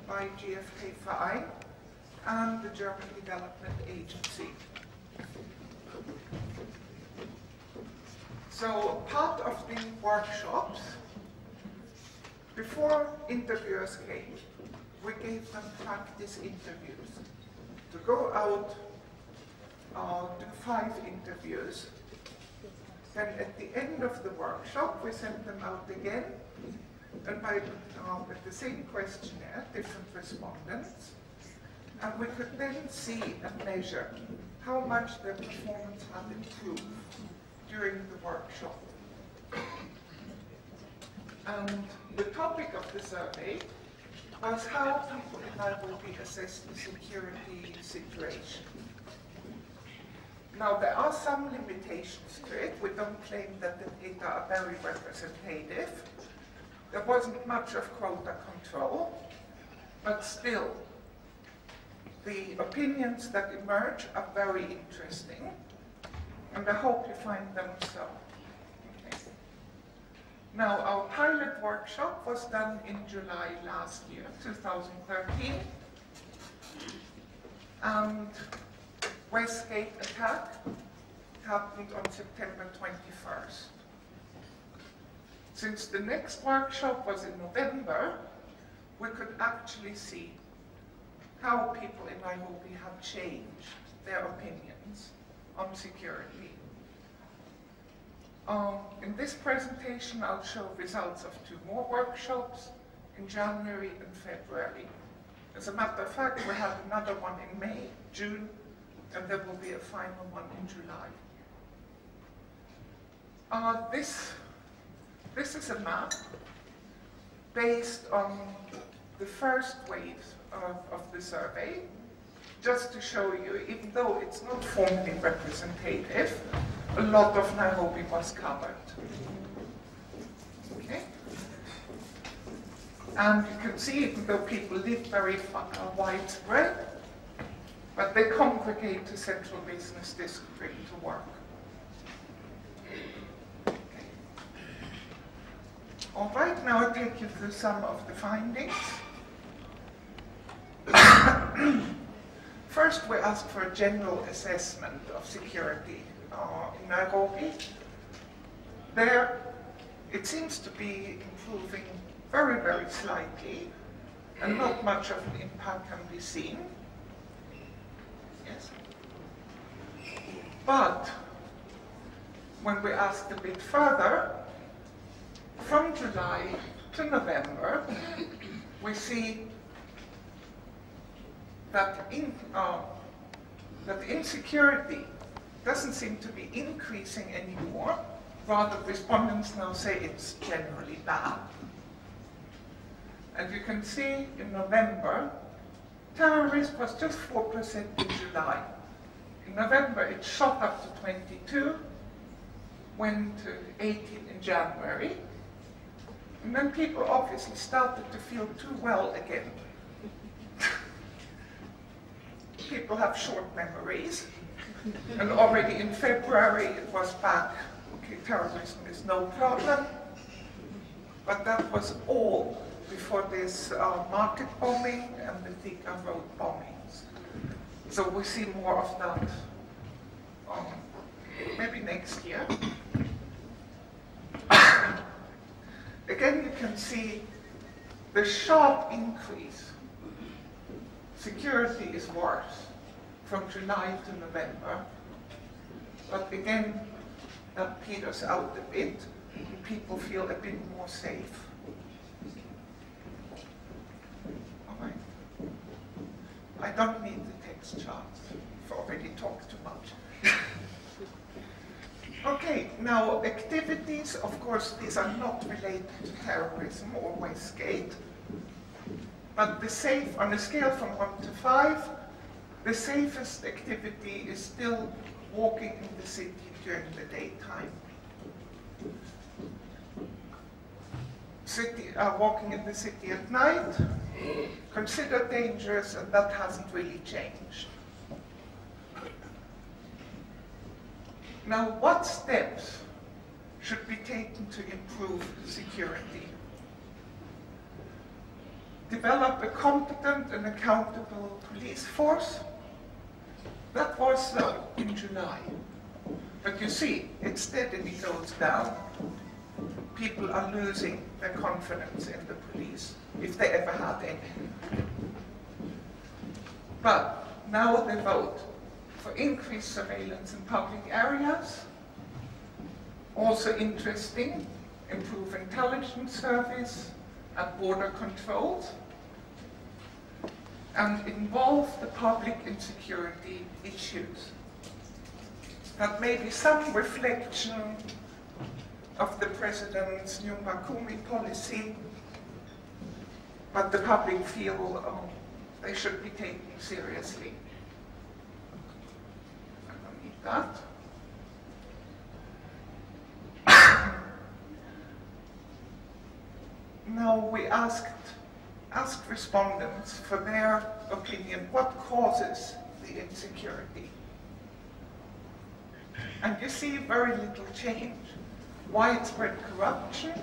by GfK and the German Development Agency. So part of the workshops, before interviewers came, we gave them practice interviews. To go out, do 5 interviews. Then at the end of the workshop, we sent them out again, and with the same questionnaire, different respondents, and we could then see and measure how much their performance had improved during the workshop. And the topic of the survey was how people in Nairobi assess the security situation. Now, there are some limitations to it. We don't claim that the data are very representative. There wasn't much of quota control, but still, the opinions that emerge are very interesting, and I hope you find them so. Okay. Now, our pilot workshop was done in July last year, 2013, and Westgate attack happened on September 21st. Since the next workshop was in November, we could actually see how people in Nairobi have changed their opinions on security. In this presentation, I'll show results of 2 more workshops in January and February. As a matter of fact, we have another one in May, June, and there will be a final one in July. This is a map based on the first wave of the survey, just to show you, even though it's not formally representative, a lot of Nairobi was covered. Okay? And you can see, even though people live very widespread, but they congregate to central business district to work. Okay. All right, now I'll take you through some of the findings. First, we asked for a general assessment of security in Nairobi. There, it seems to be improving very, very slightly, and not much of an impact can be seen. Yes. But when we asked a bit further, from July to November, we see that insecurity doesn't seem to be increasing anymore. Rather, respondents now say it's generally bad. And you can see in November, terror risk was just 4% in July. In November, it shot up to 22, went to 18 in January, and then people obviously started to feel too well again. People have short memories, and already in February it was back. Okay, terrorism is no problem, but that was all before this market bombing and the Thika Road bombings. So we see more of that maybe next year. Again, you can see the sharp increase. Security is worse from July to November. But again, that peters out a bit, and people feel a bit more safe. All right. I don't need the text charts. I've already talked too much. Okay, now activities, of course, these are not related to terrorism or Westgate. But on a scale from 1 to 5, the safest activity is still walking in the city during the daytime. Walking in the city at night, considered dangerous, and that hasn't really changed. Now, what steps should be taken to improve security? develop a competent and accountable police force. That was so in July. But you see, it steadily goes down. People are losing their confidence in the police, if they ever had any. But now they vote for increased surveillance in public areas. Also interesting, improve intelligence service and border controls, and involve the public in security issues. That may be some reflection of the president's Nyumba Kumi policy, but the public feel they should be taken seriously. I don't need that. Now we asked respondents for their opinion, what causes the insecurity? And you see very little change. Widespread corruption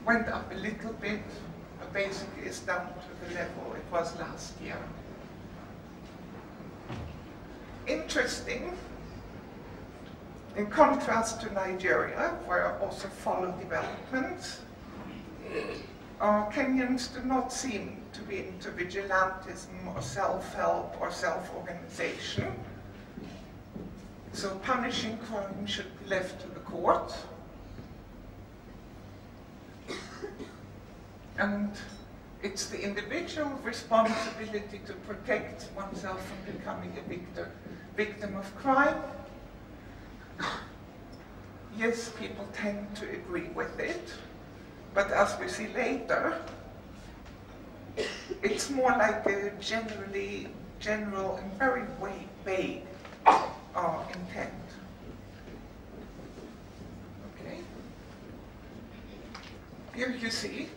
went up a little bit, but basically is down to the level it was last year. Interesting, in contrast to Nigeria, where I also follow developments, Kenyans do not seem to be into vigilantism or self-help or self-organization. So punishing crime should be left to the court. And it's the individual responsibility to protect oneself from becoming a victim of crime. Yes, people tend to agree with it, but as we see later, it's more like a general and very vague intent. Okay. Here you see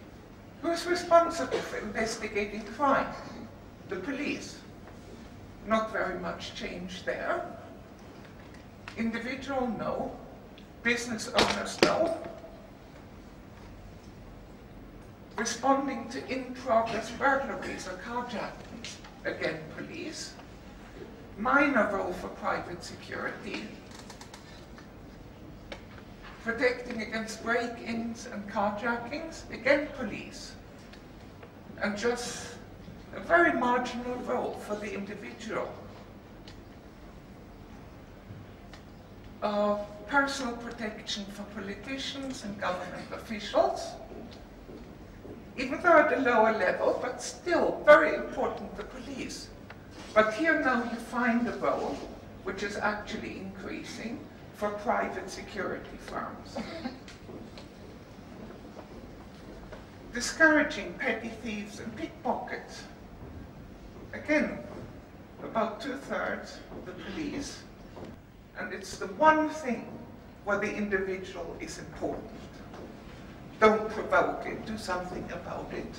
who's responsible for investigating crime? The police. Not very much change there. Individual, no. Business owners, no. Responding to in-progress burglaries or carjackings, again, police. Minor role for private security. Protecting against break-ins and carjackings, again, police. And just a very marginal role for the individual. Personal protection for politicians and government officials, even though at a lower level, but still very important, the police. But here now you find a role which is actually increasing for private security firms. Discouraging petty thieves and pickpockets. Again, about 2/3 of the police. And it's the one thing where the individual is important. Don't provoke it, do something about it.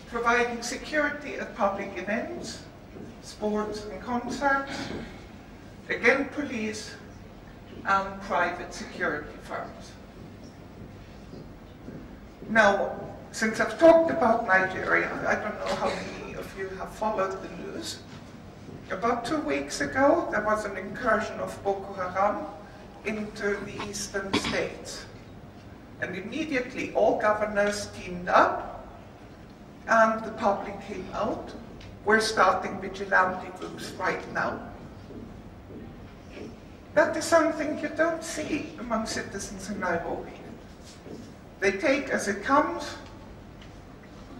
Providing security at public events, sports and concerts. Again, police and private security firms. Now, since I've talked about Nigeria, I don't know how many of you have followed the news. About 2 weeks ago, there was an incursion of Boko Haram into the eastern states. And immediately all governors teamed up and the public came out. We're starting vigilante groups right now. That is something you don't see among citizens in Nairobi. They take as it comes.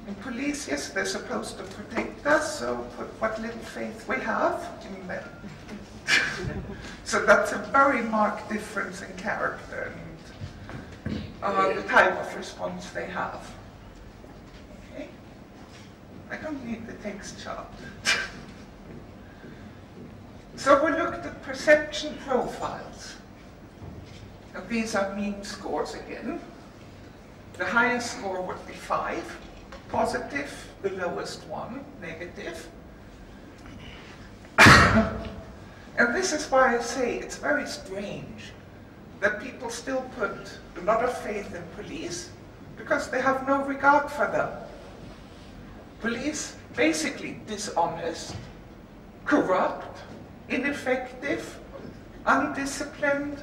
And police, yes, they're supposed to protect us, so put what little faith we have in them. So that's a very marked difference in character and the type of response they have. Okay? I don't need the text chart. So we looked at perception profiles. Now, these are mean scores again. The highest score would be 5. Positive, the lowest one, negative. And this is why I say it's very strange that people still put a lot of faith in police, because they have no regard for them. Police, basically dishonest, corrupt, ineffective, undisciplined,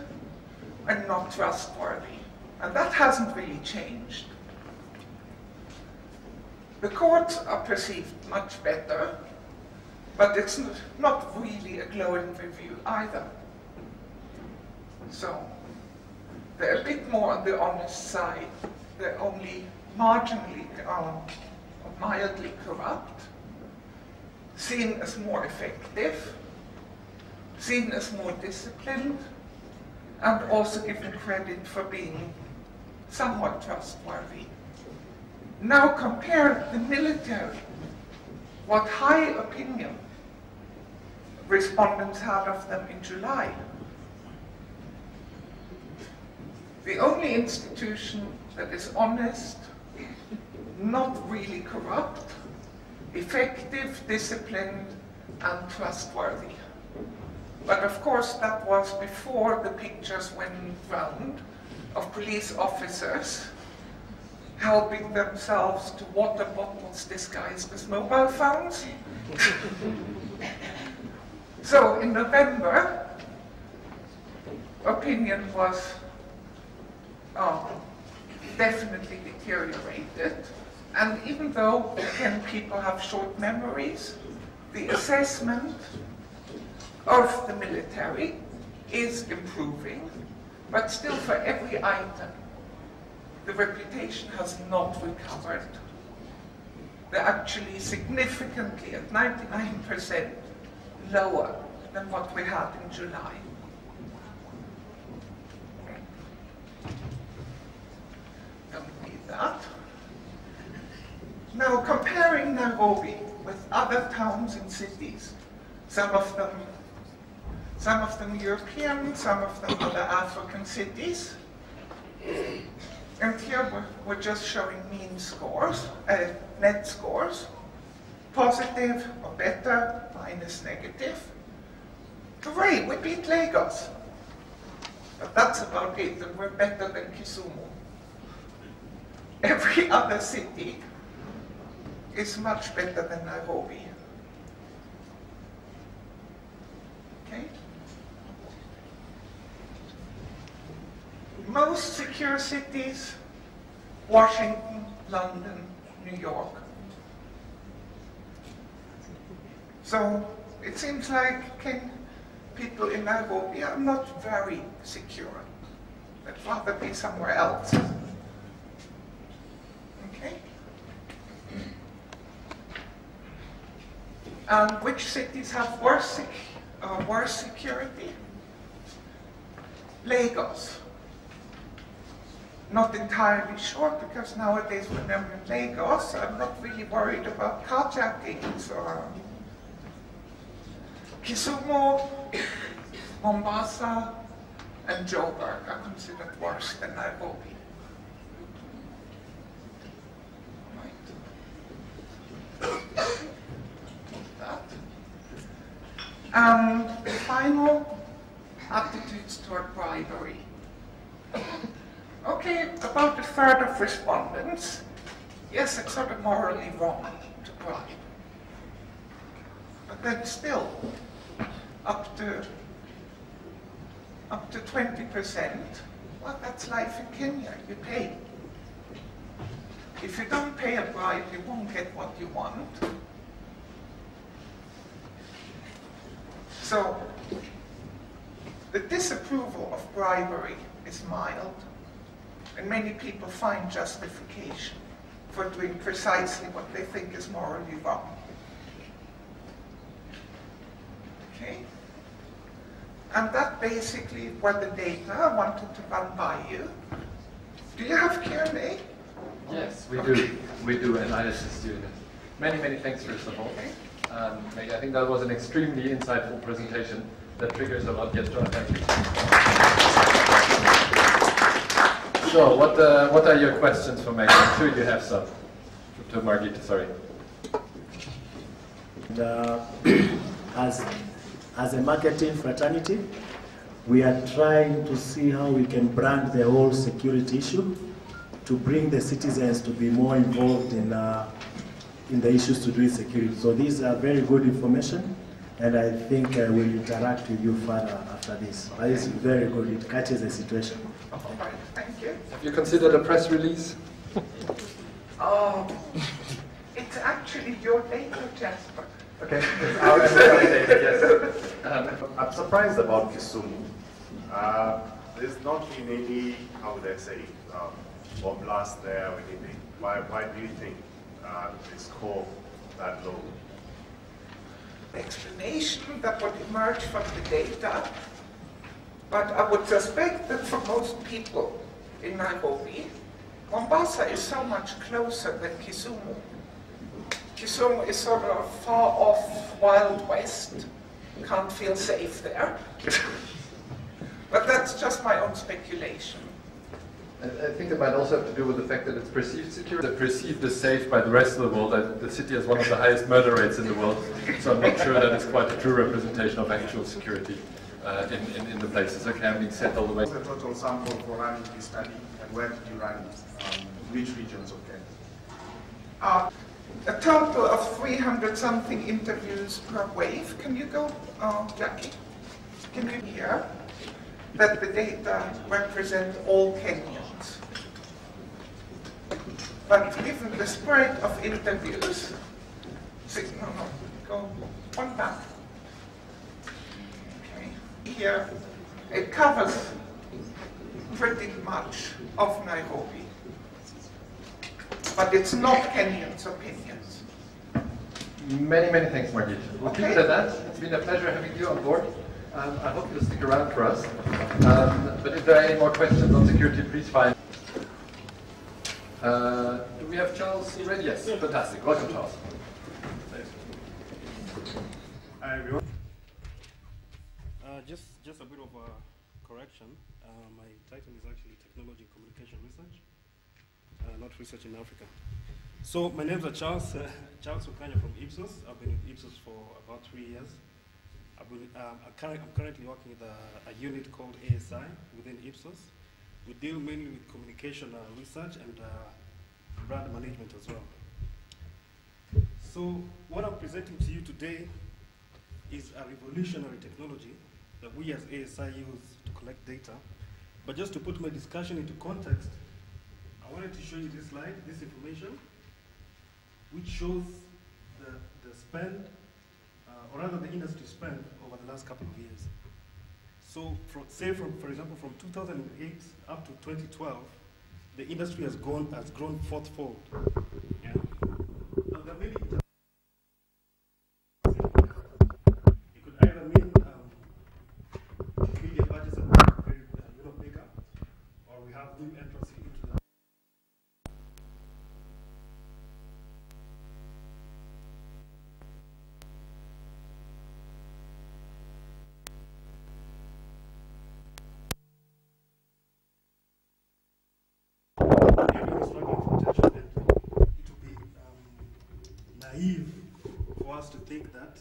and not trustworthy. And that hasn't really changed. The courts are perceived much better, but it's not really a glowing review either. So they're a bit more on the honest side. They're only marginally or mildly corrupt, seen as more effective, seen as more disciplined, and also given credit for being somewhat trustworthy. Now compare the military. What high opinion respondents had of them in July. The only institution that is honest, not really corrupt, effective, disciplined, and trustworthy. But of course, that was before the pictures went round of police officers helping themselves to water bottles disguised as mobile phones. So in November, opinion was definitely deteriorated. And even though, again, people have short memories, the assessment of the military is improving, but still for every item, the reputation has not recovered. They're actually significantly, at 99%, lower than what we had in July. Don't need that. Now, comparing Nairobi with other towns and cities, some of them European, some of them other African cities. And here we're just showing mean scores, net scores, positive or better, minus negative. Hooray, we beat Lagos. But that's about it, and we're better than Kisumu. Every other city is much better than Nairobi. Okay? Most secure cities, Washington, London, New York. So it seems like people in Nairobi are not very secure. They'd rather be somewhere else. Okay? And which cities have worse security? Lagos. Not entirely sure, because nowadays when I'm in Lagos, I'm not really worried about carjackings or Kisumu, Mombasa, and Joburg are considered worse than Nairobi. The final, attitudes toward bribery. Okay, about a third of respondents, yes, it's sort of morally wrong to bribe. But then still, up to 20%, well, that's life in Kenya, you pay. If you don't pay a bribe, you won't get what you want. So, the disapproval of bribery is mild, and many people find justification for doing precisely what they think is morally wrong. Okay? And that basically were the data I wanted to run by you. Do you have Q&A? Yes, we do. We do, and I assist you in it. Many, many thanks, first of all. Okay. I think that was an extremely insightful presentation that triggers a lot. Yes, John, thank you. So, what are your questions for Megan? I'm sure you have some. To Margit, sorry. As a marketing fraternity, we are trying to see how we can brand the whole security issue to bring the citizens to be more involved in the issues to do with security. So these are very good information, and I think we'll interact with you further after this. But it's very good, it catches the situation. All right, thank you. Have you considered a press release? It's actually your data, Jasper. Okay. Yes. I'm surprised about Kisumu. There's not been any, how would I say, bomb blast there or anything. Why do you think they score that low? Explanation that would emerge from the data, but I would suspect that for most people in Nairobi, Mombasa is so much closer than Kisumu. Kisumu is sort of far off, Wild West, can't feel safe there. But that's just my own speculation. I think it might also have to do with the fact that it's perceived secure, that perceived as safe by the rest of the world. The city has one of the highest murder rates in the world, so I'm not sure that it's quite a true representation of actual security in the places that can be settled away. What's the total sample for running this study, and where did you run it? Which regions of Kenya? A total of 300-something interviews per wave. Can you go, Jackie? Can you hear that the data represent all Kenyans? But given the spread of interviews, go one back. Okay. Here, it covers pretty much of Nairobi. But it's not Kenyans' opinions. Many, many thanks, Margit. We'll keep it at that. It's been a pleasure having you on board. I hope you'll stick around for us. But if there are any more questions on security, please find. Do we have Charles ready? Yes, fantastic. Welcome, Charles. Hi, everyone. Just a bit of a correction. My title is actually Technology and Communication Research, not Research in Africa. So my name is Charles Okanya from Ipsos. I've been with Ipsos for about 3 years. I'm currently working with a unit called ASI within Ipsos. We deal mainly with communication research and brand management as well. So what I'm presenting to you today is a revolutionary technology that we as ASI use to collect data. But just to put my discussion into context, I wanted to show you this slide, this information, which shows the spend, or rather the industry spend over the last couple of years. So, for example, from 2008 up to 2012, the industry has grown fourfold. Yeah. Now, there are many. It could either mean media budgets are very bigger, or we have new entrants into that. Naive for us to think that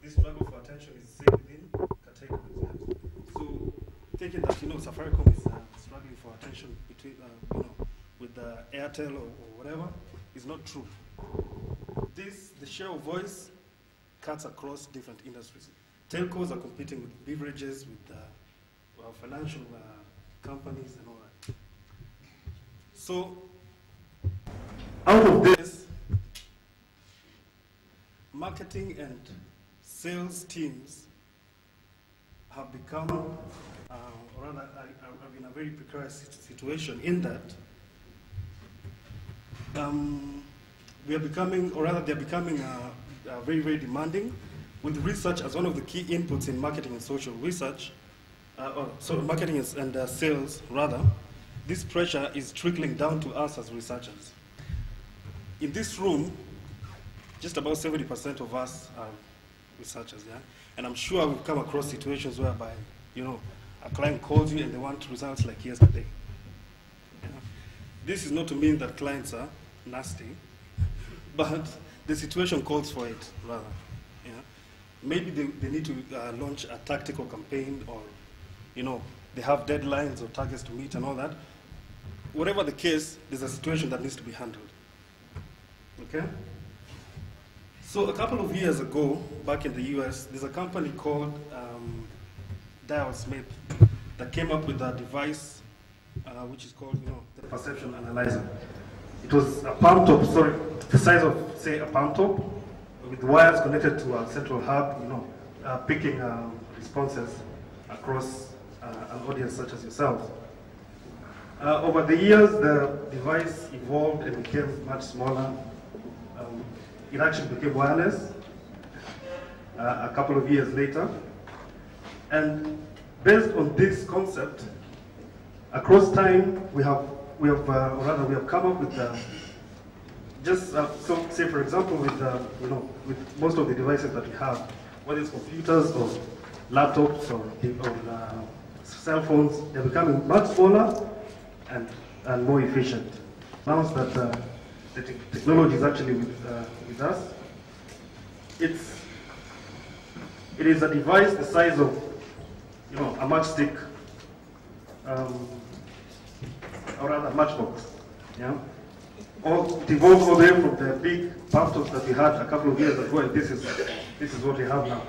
this struggle for attention is the same within categories. So, thinking that Safaricom is struggling for attention between with Airtel or whatever is not true. The share of voice cuts across different industries. Telcos are competing with beverages, with financial companies, and all that. So, out of this, marketing and sales teams have become, or rather, are in a very precarious situation in that we are becoming, or rather, they're becoming very, very demanding, with research as one of the key inputs in marketing and social research, marketing and sales, rather. This pressure is trickling down to us as researchers. In this room, just about 70% of us are researchers, yeah? And I'm sure we've come across situations whereby, a client calls you and they want results like yesterday. Yeah? This is not to mean that clients are nasty, but the situation calls for it, rather. Yeah? Maybe they need to launch a tactical campaign, or, they have deadlines or targets to meet and all that. whatever the case, there's a situation that needs to be handled. Okay? So a couple of years ago, back in the US, there's a company called Dial Smith that came up with a device which is called, the perception analyzer. It was a palm top, the size of, say, a palm top, with wires connected to a central hub, picking responses across an audience such as yourselves. Over the years, the device evolved and became much smaller. It actually became wireless a couple of years later. And based on this concept, across time, we have come up with so say for example with most of the devices that we have, whether it's computers or laptops or cell phones, they're becoming much smaller and more efficient. Now that the technology is actually with us, it is a device the size of a matchstick, or rather matchbox. Yeah, it evolved all the way from the big laptops that we had a couple of years ago, and this is what we have now.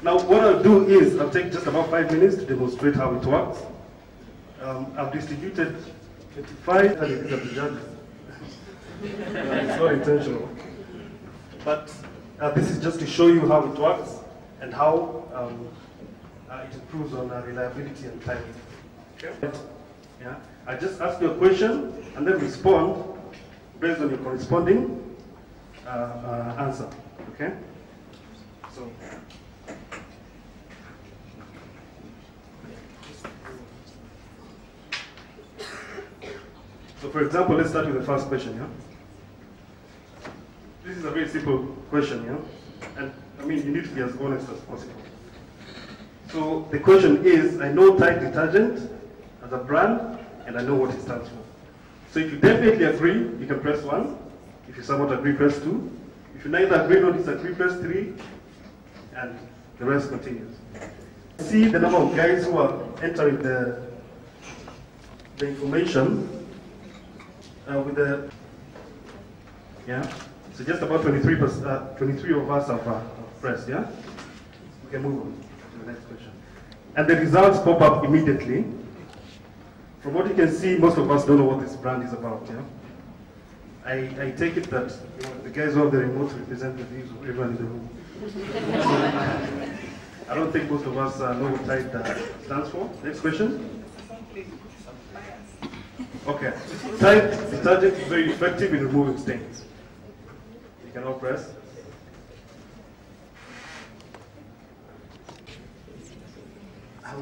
Now, what I'll do is I'll take just about 5 minutes to demonstrate how it works. I've distributed 25 LEDs at the judges. It's not intentional. But this is just to show you how it works and how it improves on reliability and timing. Okay? Yeah? I just ask you a question and then respond based on your corresponding answer. Okay? So for example, let's start with the first question. Yeah? This is a very simple question, yeah? And I mean, you need to be as honest as possible. So the question is, I know Tide detergent as a brand, and I know what it stands for. So if you definitely agree, you can press 1. If you somewhat agree, press 2. If you neither agree nor disagree, press 3. And the rest continues. See the number of guys who are entering the information with the, yeah? So just about 23 of us have pressed, yeah? We can move on to the next question. And the results pop up immediately. From what you can see, most of us don't know what this brand is about, yeah? I take it that the guys who have the remote represent the views of everyone in the room. So, I don't think most of us know what Tide stands for. Next question. Okay. Tide detergent is very effective in removing stains. You can all press.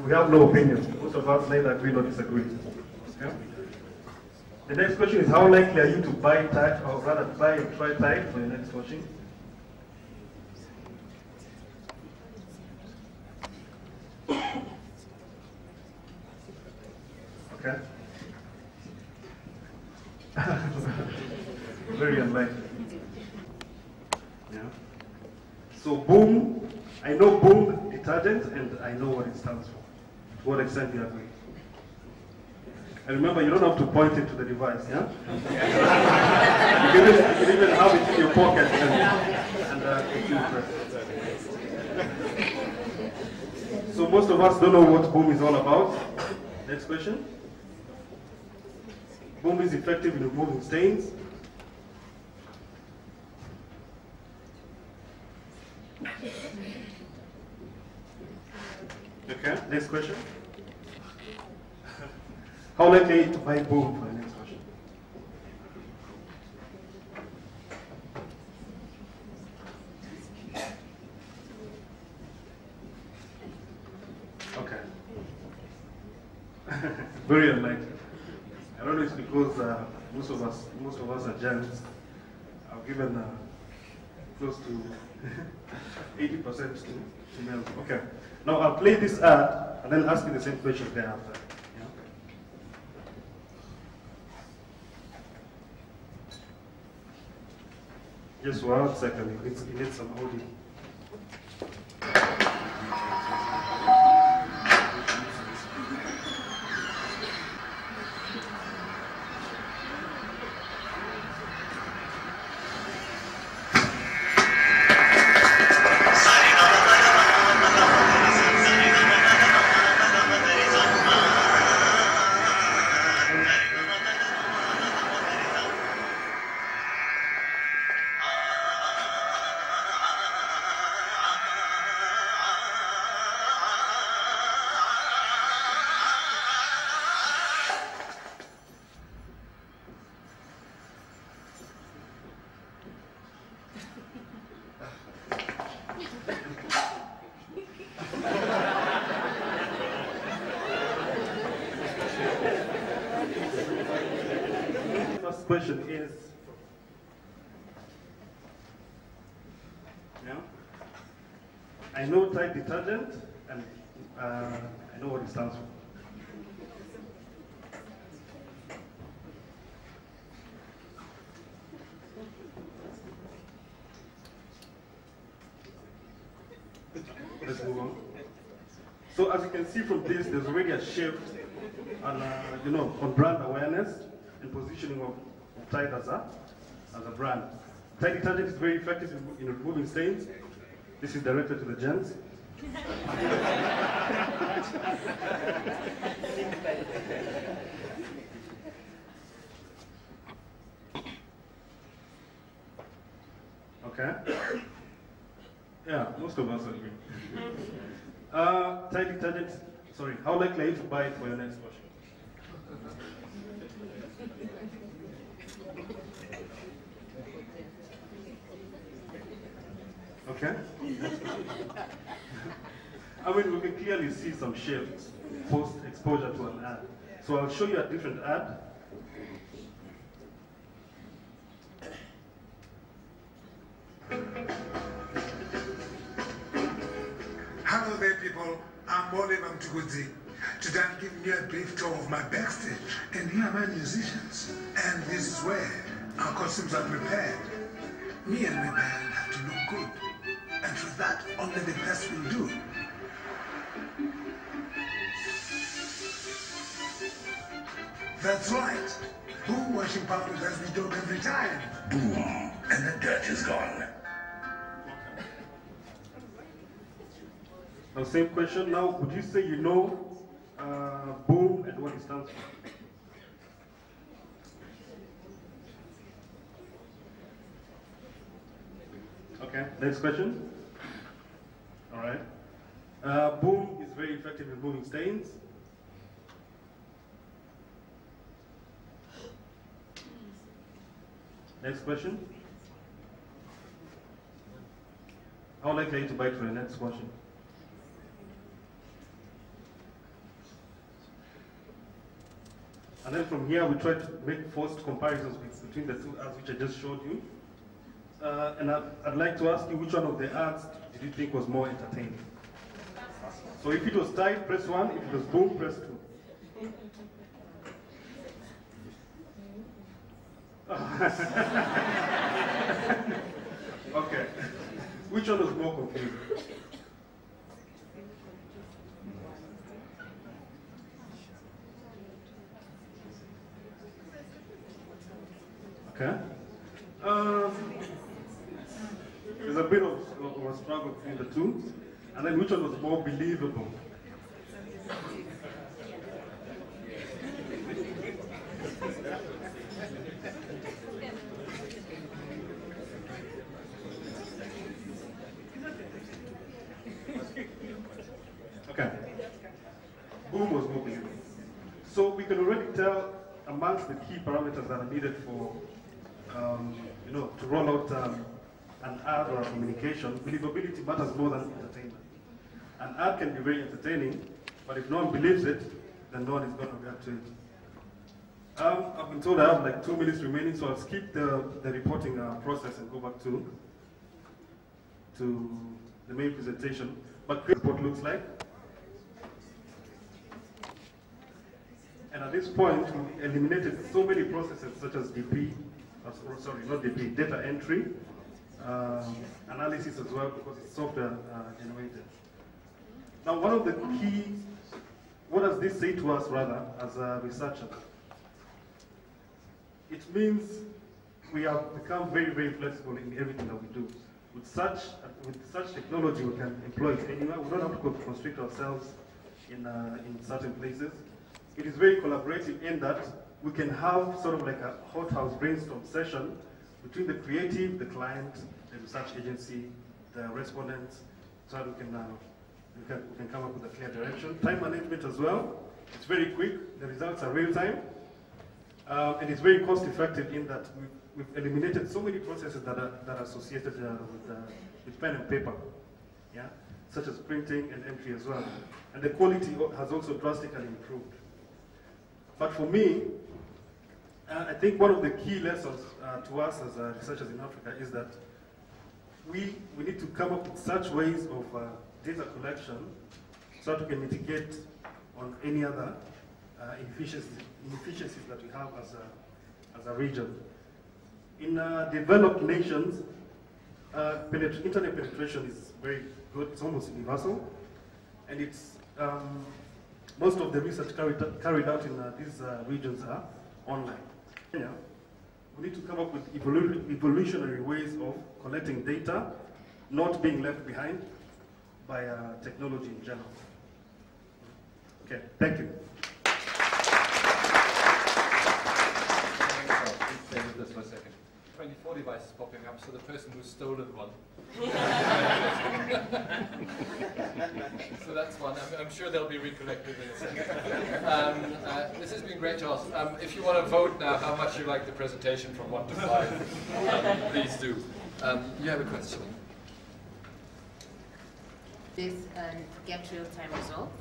We have no opinions. Most of us neither agree nor disagree. Okay? The next question is, how likely are you to buy Tide, or rather buy and try Tide for your next washing? Okay. Very unlikely. Yeah. So Boom, I know Boom detergent and I know what it stands for. To what extent do you agree? And remember, you don't have to point it to the device, yeah? you can even have it in your pocket and So most of us don't know what Boom is all about. Next question. Boom is effective in removing stains. Okay, next question. How likely are you to buy Boom for the next question? Okay. Very unlikely. I don't know if it's because most of us are gents. I've given close to 80% to females. Okay. Now I'll play this ad and then ask you the same question thereafter. Yeah? Just 1 second. It needs some audio. first question is, I know Tide detergent, and I know what it stands for. Let's move on. So as you can see from this, there's already a shift on, on brand awareness and positioning of Tide as a brand. Tide detergent is very effective in removing stains. This is directed to the gents. Okay. Yeah, most of us agree. Tide detergent, sorry, how likely are you to buy it for your next washing? Okay? I mean, we can clearly see some shifts post-exposure to an ad. So I'll show you a different ad. Hello there, people. I'm Mole Mamtuguzi. Today I'm giving you a brief tour of my backstage. And here are my musicians. And this is where our costumes are prepared. Me and my band have to look good. And for that, only the best will do. That's right. Boom washing powder does the job every time. Boom. And the dirt is gone. Now, same question. Now, would you say you know Boom and what it stands for? Okay, next question. All right. Boom is very effective in removing stains. Next question. How likely are you to buy it for your next washing? And then from here, we try to make forced comparisons between the two ads which I just showed you. And I'd like to ask you, which one of the ads did you think was more entertaining? So if it was Tide, press 1. If it was Boom, press 2. Okay. Which one was more confusing? Okay. There's a bit of a struggle between the two. And then which one was more believable? Okay. Boom was more believable. So we can already tell amongst the key parameters that are needed for to roll out an ad or a communication, believability matters more than entertainment. An ad can be very entertaining, but if no one believes it, then no one is going to react to it. I've been told I have like 2 minutes remaining, so I'll skip the reporting process and go back to the main presentation. But here's what it looks like. And at this point, we eliminated so many processes such as data entry, analysis as well, because it's software generated. Now, one of the key, what does this say to us rather, as a researcher? It means we have become very, very flexible in everything that we do. With such technology, we can employ it anywhere. We don't have to constrict ourselves in certain places. It is very collaborative in that we can have sort of like a hothouse brainstorm session between the creative, the client, the research agency, the respondents, so that we can come up with a clear direction. Time management as well. It's very quick. The results are real time. And it's very cost effective in that we've eliminated so many processes that are associated with pen and paper, yeah, such as printing and entry as well. And the quality has also drastically improved. But for me, I think one of the key lessons to us as researchers in Africa is that we need to come up with such ways of data collection so that we can mitigate on any other inefficiencies that we have as a region. In developed nations, internet penetration is very good. It's almost universal, and it's most of the research carried out in these regions are online. Yeah. We need to come up with evolutionary ways of collecting data, not being left behind by technology in general. Okay, thank you. Stay with us for a second. 24 devices popping up, so the person who's stolen one. So that's one. I'm sure they'll be recollected in a second. This has been great, Charles. If you want to vote now how much you like the presentation from 1 to 5, please do. You have a question. This and get real-time results.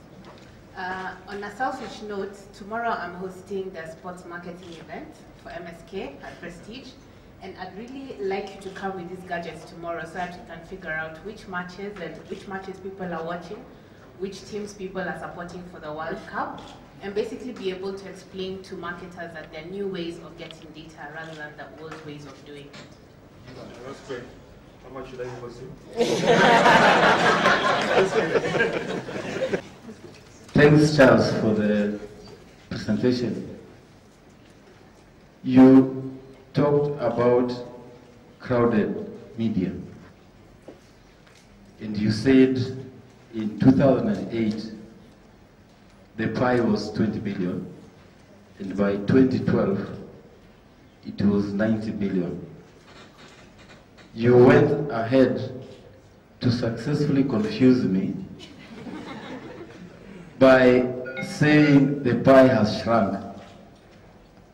On a selfish note, tomorrow I'm hosting the sports marketing event for MSK at Prestige, and I'd really like you to come with these gadgets tomorrow so that you can figure out which matches people are watching, which teams people are supporting for the World Cup, and basically be able to explain to marketers that there are new ways of getting data rather than the old ways of doing it. That's great. How much should I invoice you? Thanks, Charles, for the presentation. You talked about crowded media, and you said in 2008 the pie was 20 billion, and by 2012 it was 90 billion. You went ahead to successfully confuse me by saying the pie has shrunk.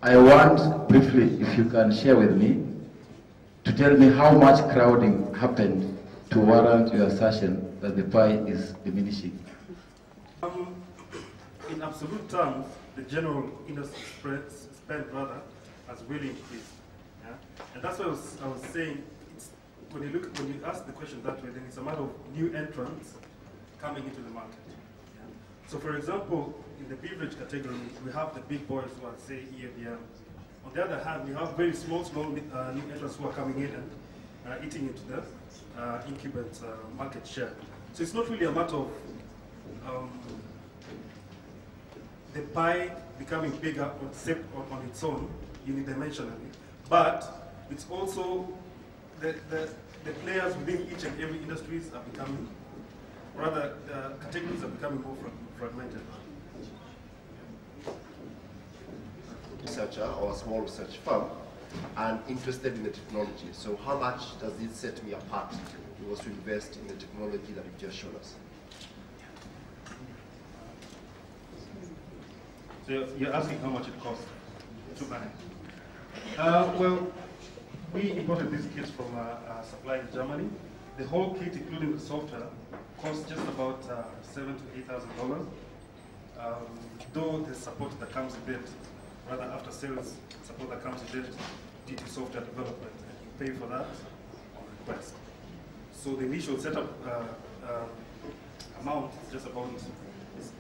I want briefly, if you can share with me, to tell me how much crowding happened to warrant your assertion that the pie is diminishing. In absolute terms, the general industry spend rather has really increased. Yeah? And that's what I was saying. When you ask the question that way, then it's a matter of new entrants coming into the market. Yeah? So for example, in the beverage category, we have the big boys who are, say, EABM. On the other hand, we have very small new entrants who are coming in and eating into the incumbent market share. So it's not really a matter of the pie becoming bigger on its own unidimensionally, but it's also the players within each and every industries are becoming, rather the categories are becoming more fragmented. Researcher or a small research firm and interested in the technology. So how much does it set me apart if it was to invest in the technology that you've just shown us? So you're asking how much it costs to buy? Well, we imported these kits from a supplier in Germany. The whole kit, including the software, costs just about $7,000 to $8,000. Though the support that comes with it, rather after sales support that comes with it, due to software development, and you pay for that on request. So the initial setup amount is just about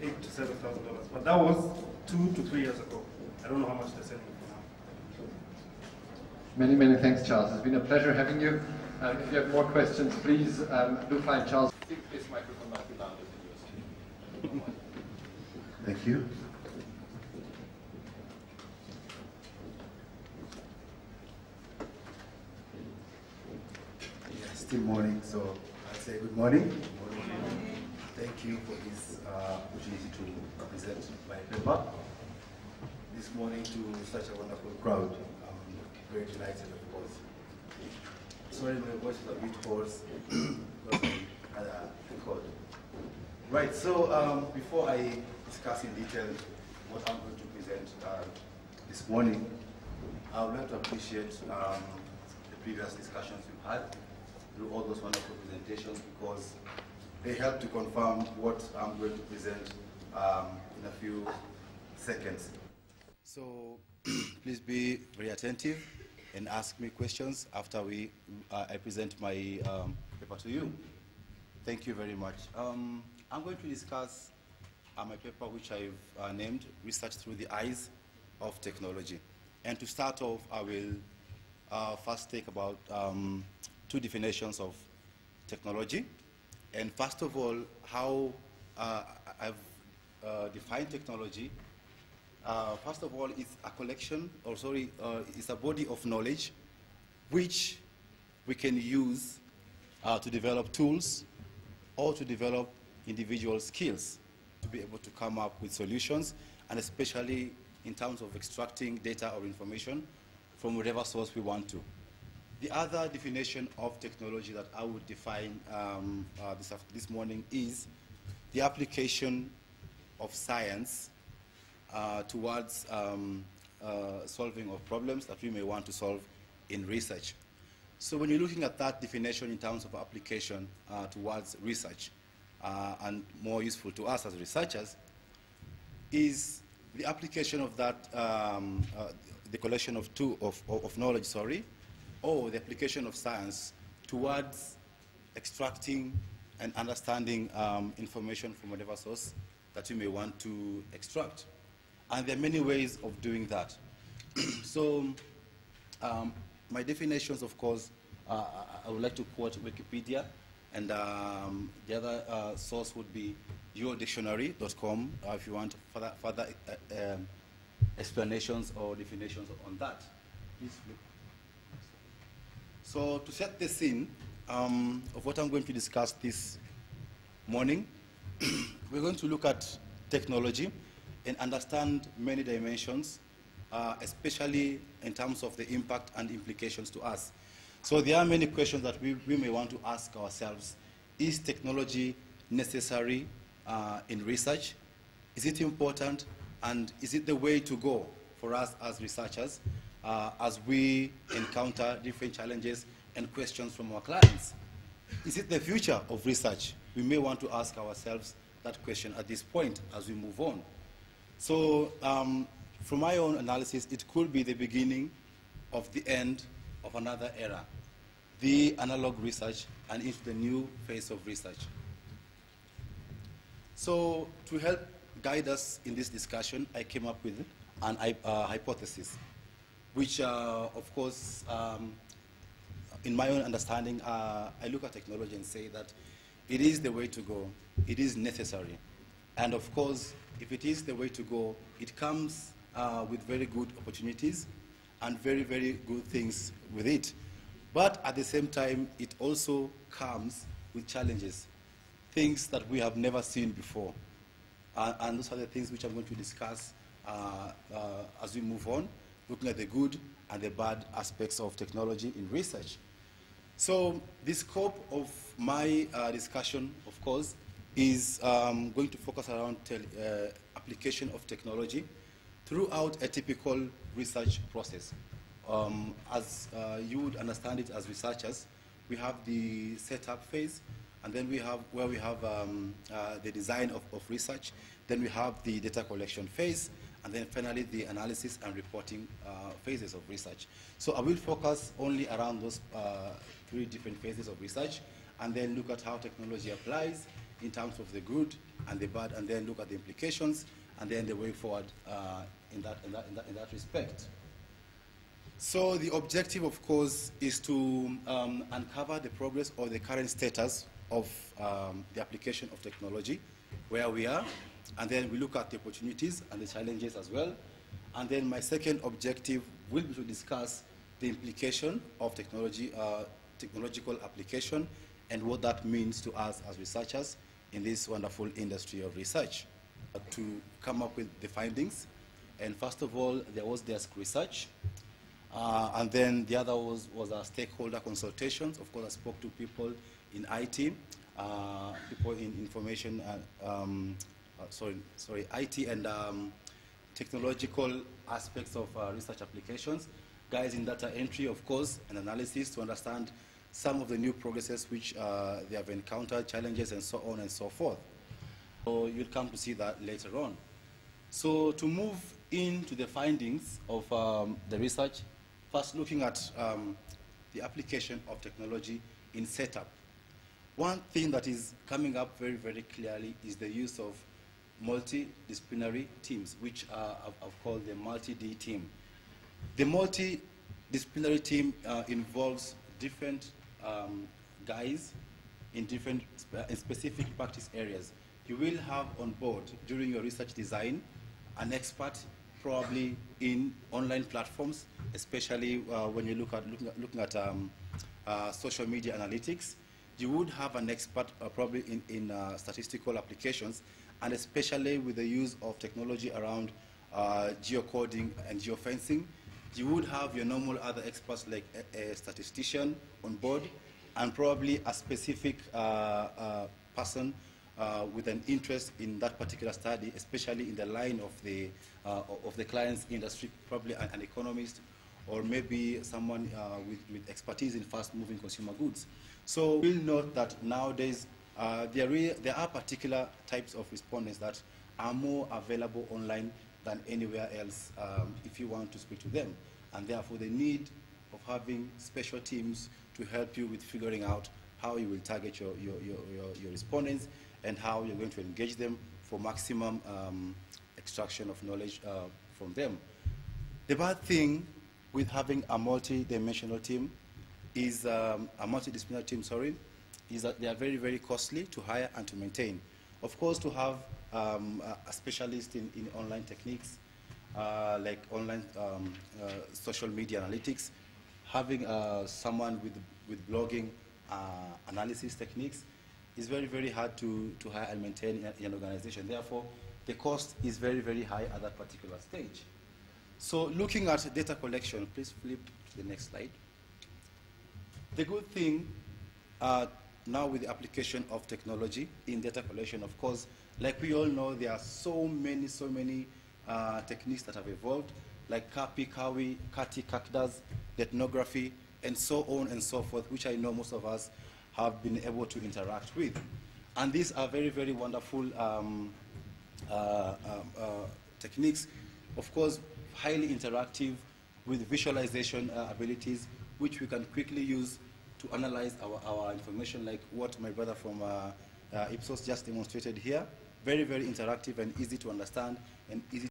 $8,000 to $7,000, but that was 2 to 3 years ago. I don't know how much they're selling for now. Many, many thanks, Charles. It's been a pleasure having you. If you have more questions, please do find Charles. I think this microphone might be louder than yours. Thank you. Yeah, still morning, so I say good morning. Good morning. Thank you for this opportunity to present my paper this morning to such a wonderful crowd. I'm very delighted, of course. Sorry, my voice is a bit hoarse because I had a cold. Right, so before I discuss in detail what I'm going to present this morning, I would like to appreciate the previous discussions we've had through all those wonderful presentations, because they help to confirm what I'm going to present in a few seconds. So Please be very attentive and ask me questions after I present my paper to you. Thank you very much. I'm going to discuss my paper, which I've named Research Through the Eyes of Technology. And to start off, I will first take about two definitions of technology. And first of all, how I've defined technology. First of all, it's a collection, or sorry, it's a body of knowledge which we can use to develop tools or to develop individual skills to be able to come up with solutions, and especially in terms of extracting data or information from whatever source we want to. The other definition of technology that I would define this morning is the application of science towards solving of problems that we may want to solve in research. So when you're looking at that definition in terms of application towards research, and more useful to us as researchers, is the application of that, the collection of knowledge, sorry, or the application of science towards extracting and understanding information from whatever source that you may want to extract. And there are many ways of doing that. So my definitions, of course, I would like to quote Wikipedia, and the other source would be yourdictionary.com if you want further explanations or definitions on that. Please flip. So to set the scene of what I'm going to discuss this morning, we're going to look at technology and understand many dimensions, especially in terms of the impact and implications to us. So there are many questions that we may want to ask ourselves. Is technology necessary in research? Is it important? And is it the way to go for us as researchers as we encounter different challenges and questions from our clients? Is it the future of research? We may want to ask ourselves that question at this point as we move on. So from my own analysis, it could be the beginning of the end of another era, the analog research and into the new phase of research. So to help guide us in this discussion, I came up with an hypothesis, which of course, in my own understanding, I look at technology and say that it is the way to go, it is necessary. And of course, if it is the way to go, it comes with very good opportunities and very, very good things with it. But at the same time, it also comes with challenges, things that we have never seen before. And those are the things which I'm going to discuss as we move on, looking at the good and the bad aspects of technology in research. So the scope of my discussion, of course, is going to focus around application of technology throughout a typical research process. As you would understand it as researchers, we have the setup phase, and then we have where we have the design of research, then we have the data collection phase, and then finally the analysis and reporting phases of research. So I will focus only around those three different phases of research, and then look at how technology applies in terms of the good and the bad, and then look at the implications, and then the way forward in that respect. So the objective, of course, is to uncover the progress or the current status of the application of technology, where we are, and then we look at the opportunities and the challenges as well. And then my second objective will be to discuss the implication of technology, technological application, and what that means to us as researchers in this wonderful industry of research. To come up with the findings, and first of all, there was desk research, and then the other was our stakeholder consultations. Of course, I spoke to people in IT, people in information, IT and technological aspects of research applications, guys in data entry, of course, and analysis to understand some of the new progresses which they have encountered, challenges, and so on and so forth. So you'll come to see that later on. So to move into the findings of the research, first looking at the application of technology in setup. One thing that is coming up very, very clearly is the use of multidisciplinary teams, which I've called the multi-D team. The multidisciplinary team involves different guys in different specific practice areas. You will have on board during your research design an expert probably in online platforms, especially when you looking at social media analytics. You would have an expert probably in statistical applications, and especially with the use of technology around geocoding and geofencing. You would have your normal other experts like a statistician on board, and probably a specific person with an interest in that particular study, especially in the line of the client's industry, probably an economist, or maybe someone with expertise in fast-moving consumer goods. So we'll note that nowadays there are particular types of respondents that are more available online than anywhere else if you want to speak to them. And therefore the need of having special teams to help you with figuring out how you will target your respondents and how you're going to engage them for maximum extraction of knowledge from them. The bad thing with having a multi-dimensional team is, a multidisciplinary team, sorry, is that they are very, very costly to hire and to maintain. Of course, to have a specialist in online techniques, like online social media analytics, having someone with blogging analysis techniques is very, very hard to hire and maintain in an organization. Therefore, the cost is very, very high at that particular stage. So looking at data collection, please flip to the next slide. The good thing now with the application of technology in data collection, of course, like we all know, there are so many techniques that have evolved, like Kapi, Kawi, Kati, Kakdas, ethnography, and so on and so forth, which I know most of us have been able to interact with. And these are very, very wonderful techniques, of course, highly interactive with visualization abilities, which we can quickly use to analyze our information, like what my brother from Ipsos just demonstrated here. Very, very interactive and easy to understand and easy